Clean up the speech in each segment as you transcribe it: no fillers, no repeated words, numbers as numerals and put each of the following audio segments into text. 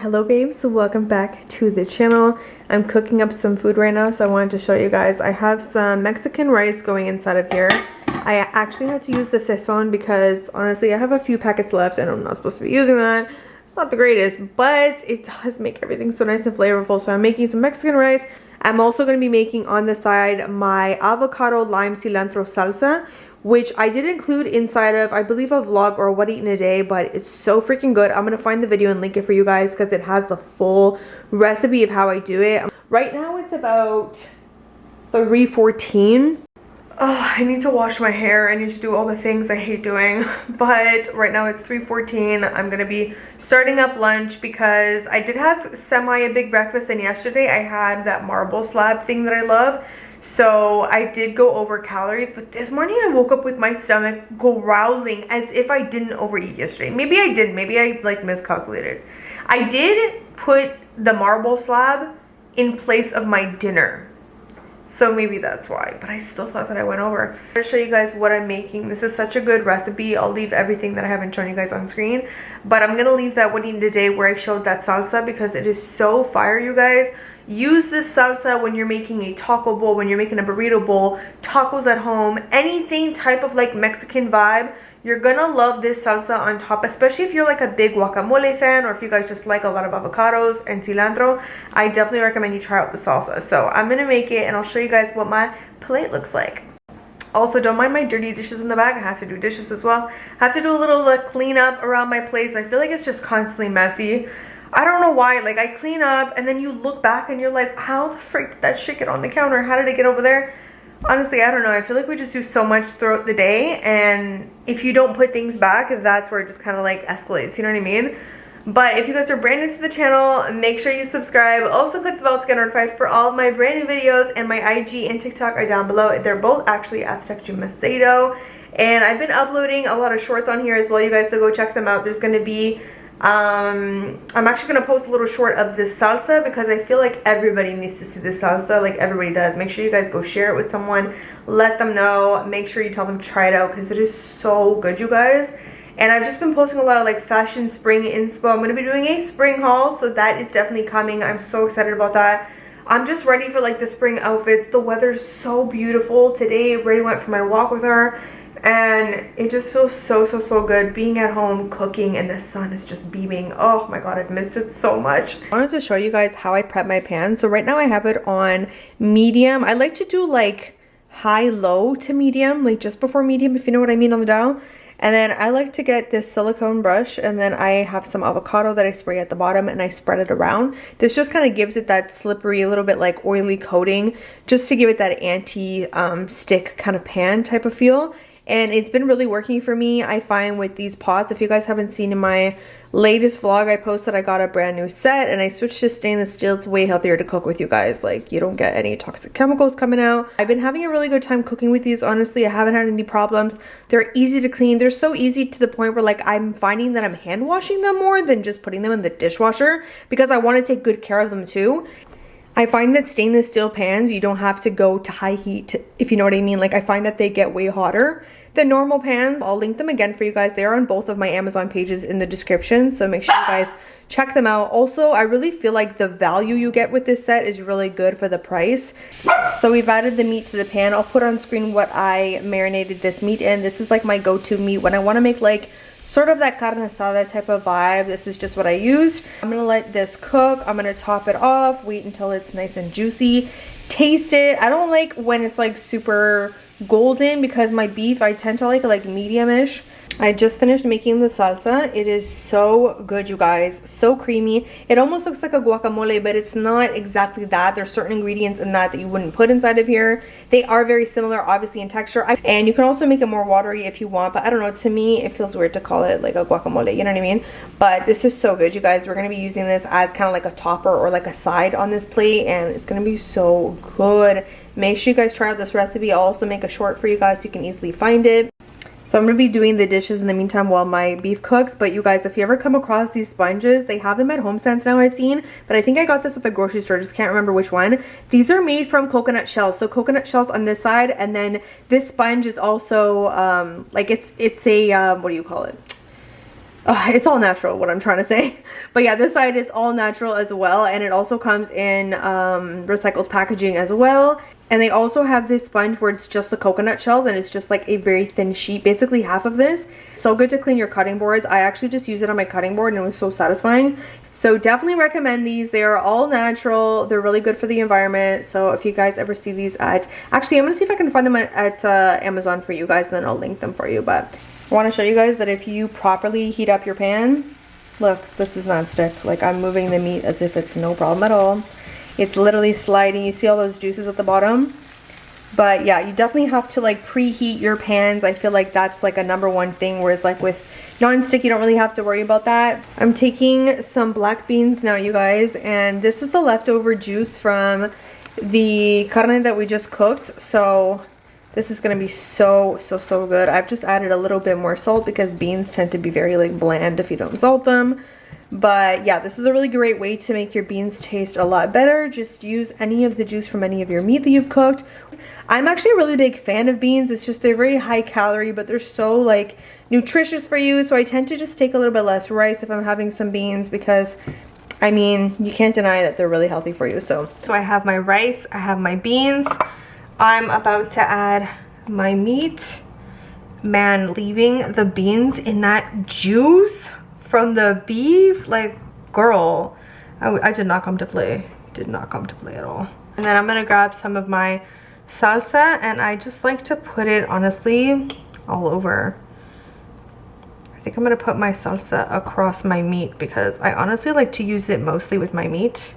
Hello babes, welcome back to the channel. I'm cooking up some food right now, so I wanted to show you guys. I have some Mexican rice going inside of here. I actually had to use the Sazon because honestly I have a few packets left and I'm not supposed to be using that. It's not the greatest, but it does make everything so nice and flavorful. So I'm making some Mexican rice. I'm also going to be making on the side my avocado lime cilantro salsa, which I did include inside of, I believe, a vlog or what I eat in a day, but it's so freaking good. I'm going to find the video and link it for you guys because it has the full recipe of how I do it. Right now it's about 3:14. Oh, I need to wash my hair. I need to do all the things I hate doing. But right now it's 3:14. I'm going to be starting up lunch because I did have a big breakfast, and yesterday I had that marble slab thing that I love. So I did go over calories, but this morning I woke up with my stomach growling as if I didn't overeat yesterday. Maybe I did. Maybe I like miscalculated. I did put the marble slab in place of my dinner. So maybe that's why, but I still thought that I went over. I'm going to show you guys what I'm making. This is such a good recipe. I'll leave everything that I haven't shown you guys on screen, but I'm going to leave that one in today where I showed that salsa because it is so fire, you guys. Use this salsa when you're making a taco bowl, when you're making a burrito bowl, tacos at home, anything type of like Mexican vibe. You're gonna love this salsa on top, especially if you're like a big guacamole fan or if you guys just like a lot of avocados and cilantro. I definitely recommend you try out the salsa. So I'm gonna make it and I'll show you guys what my plate looks like. Also, don't mind my dirty dishes in the back. I have to do dishes as well. I have to do a little cleanup around my place. I feel like it's just constantly messy. I don't know why. Like, I clean up and then you look back and you're like, how the freak did that shit get on the counter? How did it get over there? Honestly, I don't know. I feel like we just do so much throughout the day, and if you don't put things back, that's where it just kind of like escalates, you know what I mean? But if you guys are brand new to the channel, make sure you subscribe. Also click the bell to get notified for all of my brand new videos, and my IG and TikTok are down below. They're both actually at Stephanie Macedo, and I've been uploading a lot of shorts on here as well, you guys, so go check them out. There's going to be I'm actually gonna post a little short of this salsa because I feel like everybody needs to see this salsa, like everybody does. Make sure you guys go share it with someone, let them know, make sure you tell them to try it out because it is so good, you guys. And I've just been posting a lot of like fashion spring inspo. I'm gonna be doing a spring haul, so that is definitely coming. I'm so excited about that. I'm just ready for like the spring outfits. The weather's so beautiful today. Brady went for my walk with her, and it just feels so good being at home cooking and the sun is just beaming. Oh my god, I've missed it so much. I wanted to show you guys how I prep my pan. So right now I have it on medium. I like to do like high-low to medium, like just before medium, if you know what I mean, on the dial. And then I like to get this silicone brush, and then I have some avocado that I spray at the bottom and I spread it around. This just kind of gives it that slippery, a little bit like oily coating, just to give it that anti-stick kind of pan type of feel. And it's been really working for me, I find, with these pots. If you guys haven't seen in my latest vlog I posted, I got a brand new set and I switched to stainless steel. It's way healthier to cook with, you guys. Like, you don't get any toxic chemicals coming out. I've been having a really good time cooking with these, honestly. I haven't had any problems. They're easy to clean. They're so easy to the point where like I'm finding that I'm hand washing them more than just putting them in the dishwasher because I want to take good care of them too. I find that stainless steel pans, you don't have to go to high heat, if you know what I mean. Like, I find that they get way hotter than normal pans. I'll link them again for you guys. They are on both of my Amazon pages in the description, so make sure you guys check them out. Also, I really feel like the value you get with this set is really good for the price. So we've added the meat to the pan. I'll put on screen what I marinated this meat in. This is like my go-to meat when I want to make like sort of that carne asada type of vibe. This is just what I used. I'm gonna let this cook. I'm gonna top it off, wait until it's nice and juicy, taste it. I don't like when it's like super golden because my beef, I tend to like it like medium-ish. I just finished making the salsa. It is so good, you guys. So creamy. It almost looks like a guacamole, but it's not exactly that. There's certain ingredients in that you wouldn't put inside of here. They are very similar, obviously, in texture. And you can also make it more watery if you want, but I don't know. To me, it feels weird to call it like a guacamole, you know what I mean? But this is so good, you guys. We're going to be using this as kind of like a topper or like a side on this plate, and it's going to be so good. Make sure you guys try out this recipe. I'll also make a short for you guys so you can easily find it. So I'm going to be doing the dishes in the meantime while my beef cooks. But you guys, if you ever come across these sponges, they have them at HomeSense now, I've seen. But I think I got this at the grocery store. Just can't remember which one. These are made from coconut shells. So coconut shells on this side. And then this sponge is also, like it's a, what do you call it? It's all natural, what I'm trying to say. But yeah, this side is all natural as well, and it also comes in recycled packaging as well. And they also have this sponge where it's just the coconut shells, and it's just like a very thin sheet, basically half of this. So good to clean your cutting boards. I actually just used it on my cutting board and it was so satisfying. So definitely recommend these. They are all natural. They're really good for the environment. So if you guys ever see these at, actually I'm gonna see if I can find them at Amazon for you guys, and then I'll link them for you. But I want to show you guys that if you properly heat up your pan, look, this is not stick. Like, I'm moving the meat as if it's no problem at all. It's literally sliding. You see all those juices at the bottom? But yeah, you definitely have to like preheat your pans. I feel like that's like a #1 thing, whereas like with non-stick you don't really have to worry about that. I'm taking some black beans now, you guys, and this is the leftover juice from the carne that we just cooked. So this is gonna be so good. I've just added a little bit more salt because beans tend to be very like bland if you don't salt them. But yeah, this is a really great way to make your beans taste a lot better. Just use any of the juice from any of your meat that you've cooked. I'm actually a really big fan of beans. It's just they're very high calorie, but they're so like nutritious for you. So I tend to just take a little bit less rice if I'm having some beans, because I mean, you can't deny that they're really healthy for you. So I have my rice, I have my beans. I'm about to add my meat. Man, leaving the beans in that juice from the beef, like, girl, I did not come to play. Did not come to play at all. And then I'm gonna grab some of my salsa, and I just like to put it, honestly, all over. I think I'm gonna put my salsa across my meat because I honestly like to use it mostly with my meat.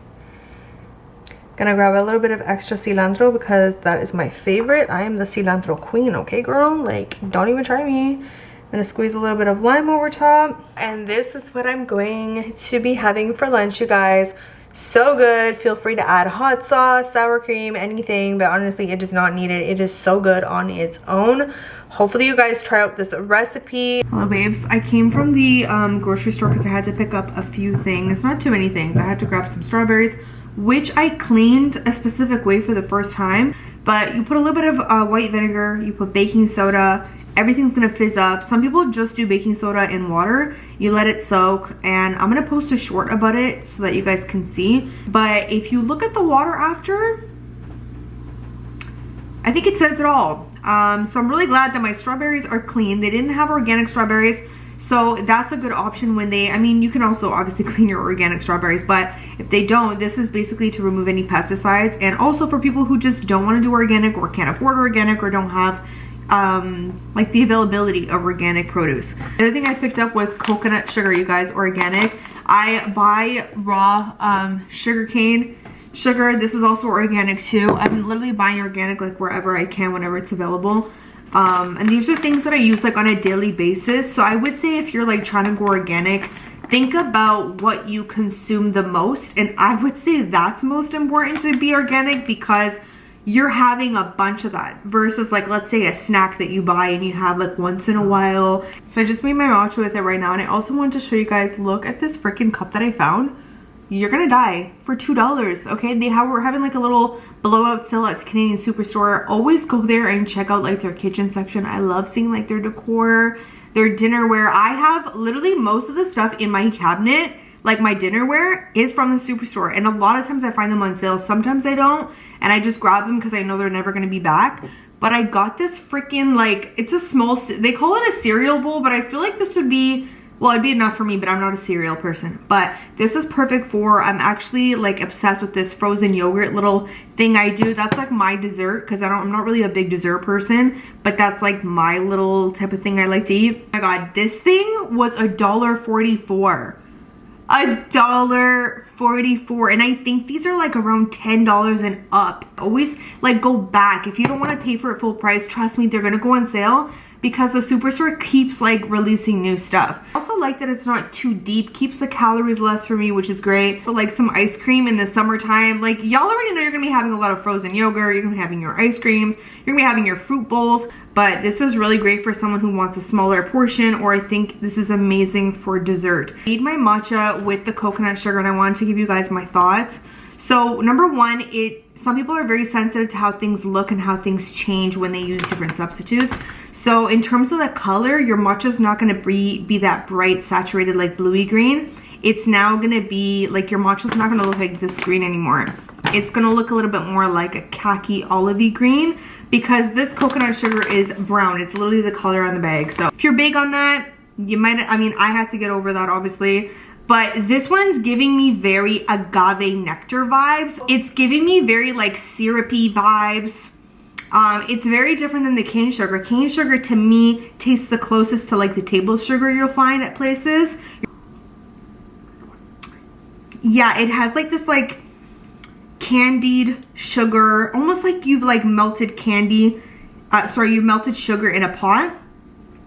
Gonna grab a little bit of extra cilantro because that is my favorite. I am the cilantro queen, okay girl? Like, don't even try me. I'm gonna squeeze a little bit of lime over top. And this is what I'm going to be having for lunch, you guys. So good. Feel free to add hot sauce, sour cream, anything, but honestly it does not need it. It is so good on its own. Hopefully you guys try out this recipe. Hello babes, I came from the grocery store because I had to pick up a few things, not too many things. I had to grab some strawberries, which I cleaned a specific way for the first time. But you put a little bit of white vinegar, you put baking soda, everything's gonna fizz up. Some people just do baking soda in water. You let it soak, and I'm gonna post a short about it so that you guys can see. But if you look at the water after, I think it says it all. So I'm really glad that my strawberries are clean. They didn't have organic strawberries, so that's a good option when they, I mean, you can also obviously clean your organic strawberries, but if they don't, this is basically to remove any pesticides. And also for people who just don't want to do organic or can't afford organic or don't have like the availability of organic produce. The other thing I picked up was coconut sugar, you guys, organic. I buy raw sugarcane sugar. This is also organic too. I'm literally buying organic like wherever I can, whenever it's available. And these are things that I use like on a daily basis. So I would say if you're like trying to go organic, think about what you consume the most. And I would say that's most important to be organic, because you're having a bunch of that versus like, let's say a snack that you buy and you have like once in a while. So I just made my matcha with it right now. And I also wanted to show you guys, look at this freaking cup that I found. You're gonna die for $2, okay? We're having like a little blowout sale at the Canadian Superstore. Always go there and check out like their kitchen section. I love seeing like their decor, their dinnerware. I have literally most of the stuff in my cabinet, like my dinnerware, is from the Superstore. And a lot of times I find them on sale. Sometimes I don't, and I just grab them because I know they're never gonna be back. But I got this freaking, like, it's a small, they call it a cereal bowl, but I feel like this would be, well, it'd be enough for me, but I'm not a cereal person. But this is perfect for, I'm actually like obsessed with this frozen yogurt little thing I do. That's like my dessert, because I'm not really a big dessert person, but that's like my little type of thing I like to eat. Oh my god, this thing was $1.44. $1.44, and I think these are like around $10 and up. Always like go back if you don't want to pay for it full price. Trust me, they're gonna go on sale, because the Superstore keeps like releasing new stuff. I also like that it's not too deep, keeps the calories less for me, which is great. For like some ice cream in the summertime, like y'all already know you're gonna be having a lot of frozen yogurt, you're gonna be having your ice creams, you're gonna be having your fruit bowls. But this is really great for someone who wants a smaller portion, or I think this is amazing for dessert. I made my matcha with the coconut sugar, and I wanted to give you guys my thoughts. So number one, some people are very sensitive to how things look and how things change when they use different substitutes. So in terms of the color, your matcha is not going to be that bright, saturated, like bluey green. It's now going to be like, your matcha is not going to look like this green anymore. It's going to look a little bit more like a khaki olivey green, because this coconut sugar is brown. It's literally the color on the bag. So if you're big on that, you might, I mean, I had to get over that obviously. But this one's giving me very agave nectar vibes. It's giving me very like syrupy vibes. It's very different than the cane sugar. Cane sugar to me tastes the closest to like the table sugar you'll find at places. Yeah, it has like this like candied sugar, almost like you've like melted candy, you've melted sugar in a pot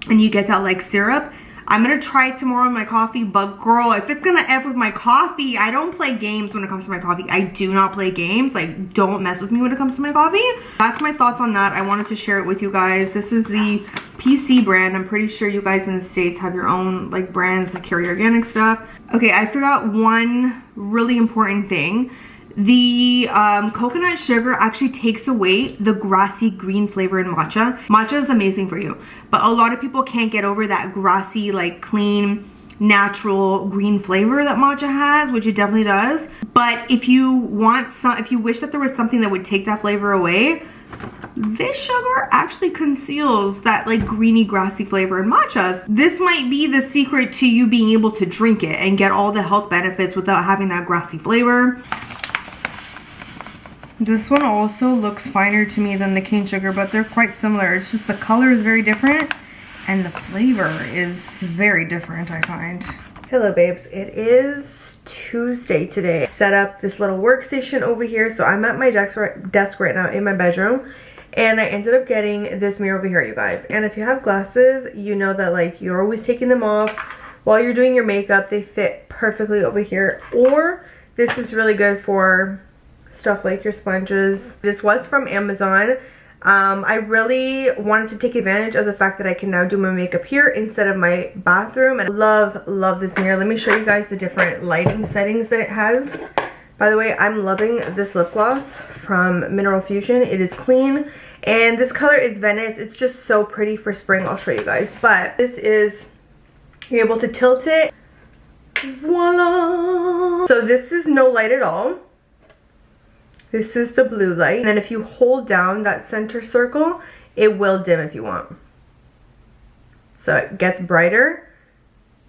and you get that like syrup. I'm gonna try it tomorrow in my coffee, but girl, if it's gonna F with my coffee, I don't play games when it comes to my coffee. I do not play games. Like, don't mess with me when it comes to my coffee. That's my thoughts on that. I wanted to share it with you guys. This is the PC brand. I'm pretty sure you guys in the States have your own like brands that carry organic stuff. Okay, I forgot one really important thing. The coconut sugar actually takes away the grassy green flavor in matcha. Matcha is amazing for you, but a lot of people can't get over that grassy, like clean, natural green flavor that matcha has, which it definitely does. But if you want some, if you wish that there was something that would take that flavor away, this sugar actually conceals that like greeny, grassy flavor in matchas. This might be the secret to you being able to drink it and get all the health benefits without having that grassy flavor. This one also looks finer to me than the cane sugar, but they're quite similar. It's just the color is very different and the flavor is very different, I find. Hello babes, it is Tuesday today. Set up this little workstation over here. So I'm at my desk right now in my bedroom, and I ended up getting this mirror over here, you guys. And if you have glasses, you know that like you're always taking them off while you're doing your makeup. They fit perfectly over here. Or this is really good for stuff like your sponges. This was from Amazon. I really wanted to take advantage of the fact that I can now do my makeup here instead of my bathroom. And love this mirror. Let me show you guys the different lighting settings that it has. By the way, I'm loving this lip gloss from Mineral Fusion. It is clean and this color is Venice. It's just so pretty for spring. I'll show you guys. But this is, you're able to tilt it. Voila! So this is no light at all. This is the blue light, and then if you hold down that center circle, it will dim if you want. So it gets brighter,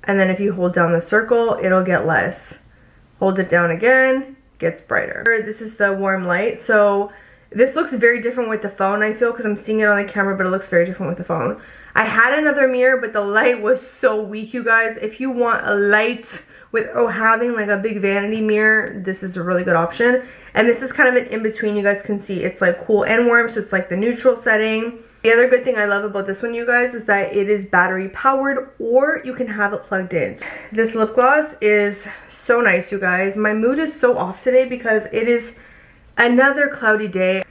and then if you hold down the circle, it'll get less. Hold it down again, gets brighter. This is the warm light. So this looks very different with the phone, I feel, because I'm seeing it on the camera, but it looks very different with the phone. I had another mirror, but the light was so weak, you guys. If you want a light with having like a big vanity mirror, this is a really good option. And this is kind of an in-between. You guys can see it's like cool and warm, so it's like the neutral setting. The other good thing I love about this one, you guys, is that it is battery powered, or you can have it plugged in. This lip gloss is so nice, you guys. My mood is so off today because it is another cloudy day,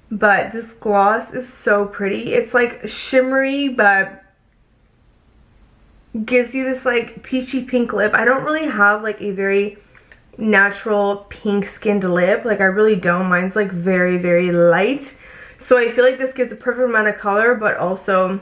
but this gloss is so pretty. It's like shimmery, but gives you this like peachy pink lip. I don't really have like a very natural pink skinned lip. Like I really don't. Mine's like very, very light. So I feel like this gives a perfect amount of color, but also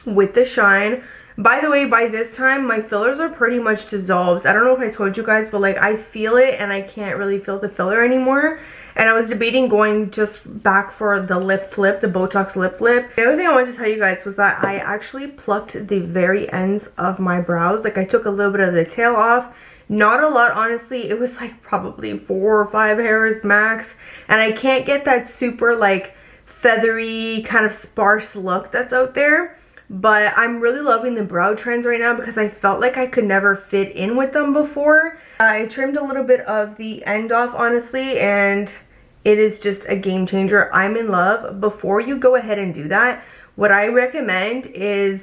with the shine. By the way, by this time, my fillers are pretty much dissolved. I don't know if I told you guys, but like I feel it and I can't really feel the filler anymore. And I was debating going just back for the lip flip, the Botox lip flip. The other thing I wanted to tell you guys was that I actually plucked the very ends of my brows. Like I took a little bit of the tail off. Not a lot, honestly. It was like probably 4 or 5 hairs max. And I can't get that super like feathery kind of sparse look that's out there. But I'm really loving the brow trends right now because I felt like I could never fit in with them before. I trimmed a little bit of the end off, honestly, and it is just a game changer. I'm in love. Before you go ahead and do that, what I recommend is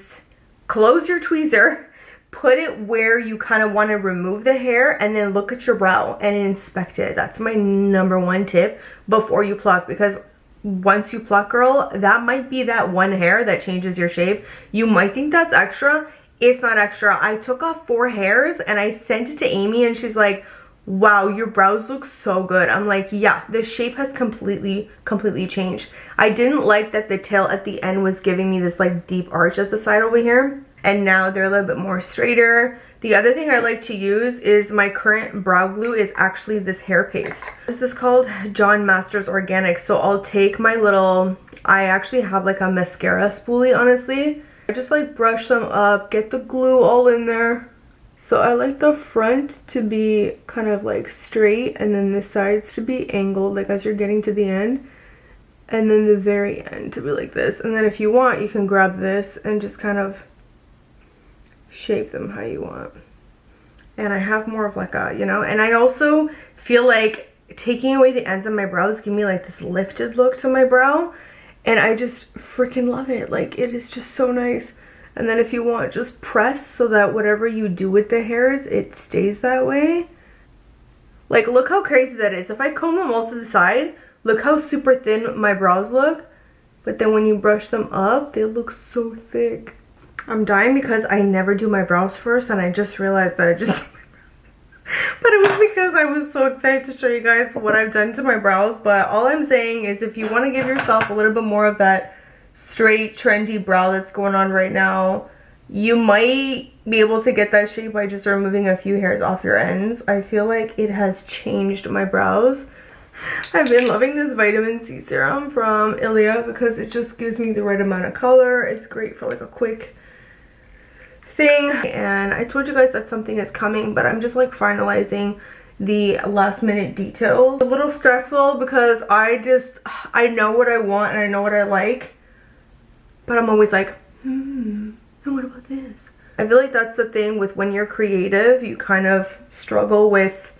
close your tweezer, put it where you kind of want to remove the hair, and then look at your brow and inspect it. That's my #1 tip before you pluck, because once you pluck, girl, that might be that one hair that changes your shape. You might think that's extra. It's not extra. I took off 4 hairs and I sent it to Amy and she's like, wow, your brows look so good. I'm like, yeah, the shape has completely changed. I didn't like that the tail at the end was giving me this like deep arch at the side over here, and now they're a little bit more straighter. The other thing I like to use is my current brow glue is actually this hair paste. This is called John Masters Organic. So I'll take my little, I actually have like a mascara spoolie, honestly. I just like brush them up, get the glue all in there. So I like the front to be kind of like straight, and then the sides to be angled, like as you're getting to the end. And then the very end to be like this. And then if you want, you can grab this and just kind of shape them how you want. And I have more of like a, you know, and I also feel like taking away the ends of my brows give me like this lifted look to my brow, and I just freaking love it. Like, it is just so nice. And then if you want, just press so that whatever you do with the hairs, it stays that way. Like, look how crazy that is. If I comb them all to the side, look how super thin my brows look, but then when you brush them up, they look so thick. I'm dying because I never do my brows first, and I just realized that I just but it was because I was so excited to show you guys what I've done to my brows. But all I'm saying is, if you want to give yourself a little bit more of that straight trendy brow that's going on right now, you might be able to get that shape by just removing a few hairs off your ends. I feel like it has changed my brows. I've been loving this vitamin C serum from Ilia because it just gives me the right amount of color. It's great for like a quick thing, and I told you guys that something is coming, but I'm just like finalizing the last minute details. It's a little stressful because I know what I want and I know what I like, but I'm always like, and what about this? I feel like that's the thing with when you're creative, you kind of struggle with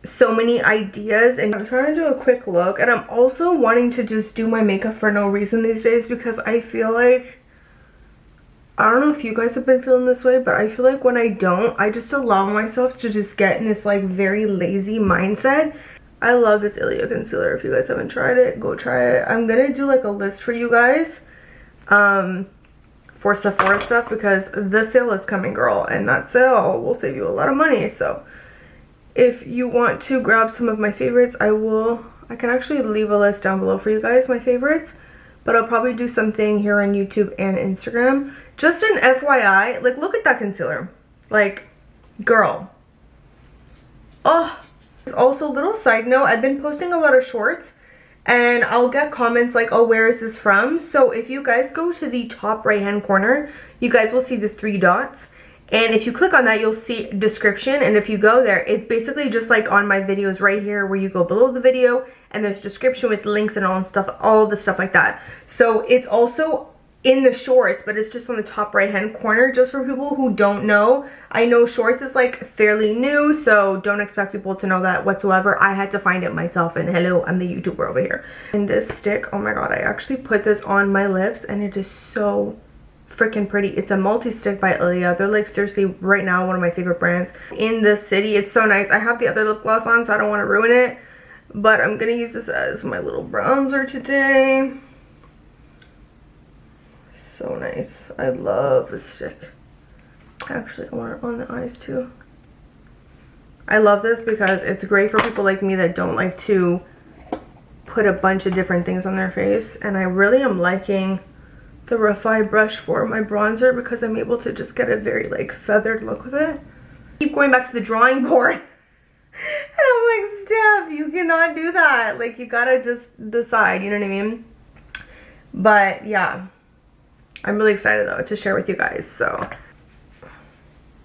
so many ideas. And I'm trying to do a quick look, and I'm also wanting to just do my makeup for no reason these days, because I feel like, I don't know if you guys have been feeling this way, but I feel like when I don't, I just allow myself to just get in this like very lazy mindset. I love this Ilia concealer. If you guys haven't tried it, go try it. I'm gonna do like a list for you guys for Sephora stuff, because the sale is coming, girl, and that sale will save you a lot of money. So if you want to grab some of my favorites, I can actually leave a list down below for you guys, my favorites. But I'll probably do something here on YouTube and Instagram. Just an FYI, like, look at that concealer. Like, girl. Oh. Also, little side note, I've been posting a lot of shorts, and I'll get comments like, oh, where is this from? So if you guys go to the top right hand corner, you guys will see the 3 dots. And if you click on that, you'll see description. And if you go there, it's basically just like on my videos right here, where you go below the video and there's description with links and all the stuff like that. So it's also in the shorts, but it's just on the top right hand corner, just for people who don't know. I know shorts is like fairly new, so don't expect people to know that whatsoever. I had to find it myself, and hello, I'm the YouTuber over here. And this stick, oh my god, I actually put this on my lips, and it is so freaking pretty. It's a multi-stick by Ilia. They're like seriously right now one of my favorite brands in the city. It's so nice. I have the other lip gloss on, so I don't want to ruin it, but I'm gonna use this as my little bronzer today. So nice. I love this stick. Actually, I want it on the eyes too. I love this because it's great for people like me that don't like to put a bunch of different things on their face, and I really am liking the Refi brush for my bronzer because I'm able to just get a very like feathered look with it. Keep going back to the drawing board. And I'm like, Steph, you cannot do that. Like, you gotta just decide, you know what I mean? But yeah, I'm really excited though to share with you guys. So,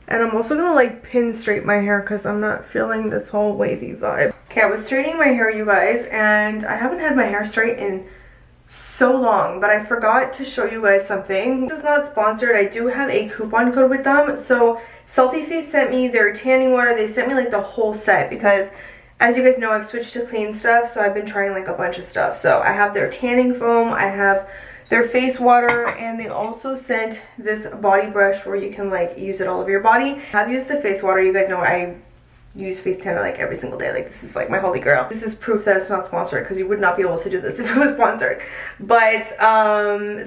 and I'm also gonna like pin straight my hair because I'm not feeling this whole wavy vibe. Okay, I was straightening my hair, you guys, and I haven't had my hair straight in so long, but I forgot to show you guys something. This is not sponsored. I do have a coupon code with them. So Salty Face sent me their tanning water. They sent me like the whole set because, as you guys know, I've switched to clean stuff, so I've been trying like a bunch of stuff. So I have their tanning foam, I have their face water, and they also sent this body brush where you can like use it all over your body. I've used the face water. You guys know I use face tanner like every single day. Like, this is like my holy grail. This is proof that it's not sponsored, because you would not be able to do this if it was sponsored. But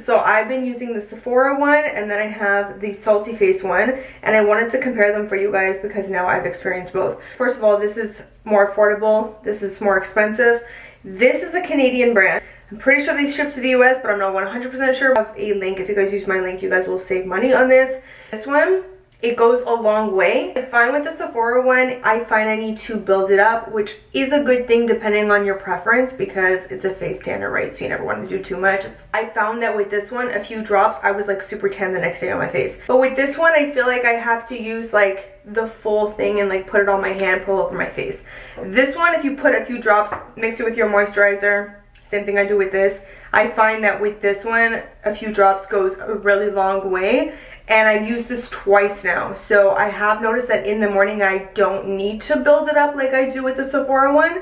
so I've been using the Sephora one, and then I have the Salty Face one, and I wanted to compare them for you guys because now I've experienced both. First of all, this is more affordable, this is more expensive. This is a Canadian brand. I'm pretty sure they ship to the US, but I'm not 100% sure. I have a link. If you guys use my link, you guys will save money on this. This one, it goes a long way. I find with the Sephora one, I find I need to build it up, which is a good thing depending on your preference, because it's a face tanner, right? So you never want to do too much. I found that with this one, a few drops, I was like super tan the next day on my face. But with this one, I feel like I have to use like the full thing and like put it on my hand, pull over my face. This one, if you put a few drops, mix it with your moisturizer, same thing I do with this. I find that with this one, a few drops goes a really long way. And I've used this twice now. So I have noticed that in the morning I don't need to build it up like I do with the Sephora one.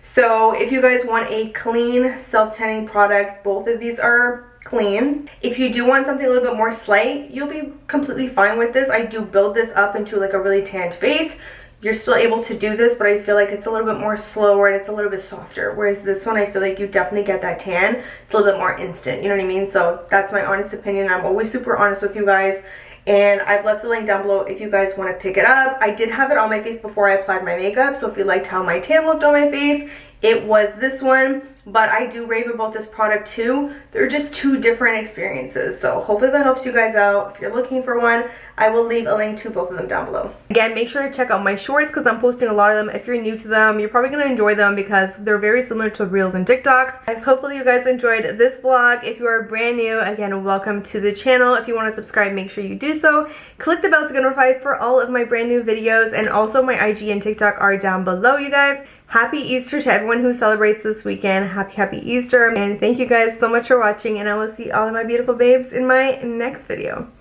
So if you guys want a clean self-tanning product, both of these are clean. If you do want something a little bit more slight, you'll be completely fine with this. I do build this up into like a really tanned face. You're still able to do this, but I feel like it's a little bit more slower and it's a little bit softer. Whereas this one, I feel like you definitely get that tan. It's a little bit more instant, you know what I mean? So that's my honest opinion. I'm always super honest with you guys. And I've left the link down below if you guys want to pick it up. I did have it on my face before I applied my makeup. So if you liked how my tan looked on my face, it was this one. But I do rave about this product too. They're just two different experiences. So hopefully that helps you guys out. If you're looking for one, I will leave a link to both of them down below. Again, make sure to check out my shorts because I'm posting a lot of them. If you're new to them, you're probably going to enjoy them because they're very similar to Reels and TikToks. Guys, hopefully you guys enjoyed this vlog. If you are brand new, again, welcome to the channel. If you want to subscribe, make sure you do so. Click the bell to get notified for all of my brand new videos, and also my IG and TikTok are down below, you guys. Happy Easter to everyone who celebrates this weekend. Happy Easter. And thank you guys so much for watching, and I will see all of my beautiful babes in my next video.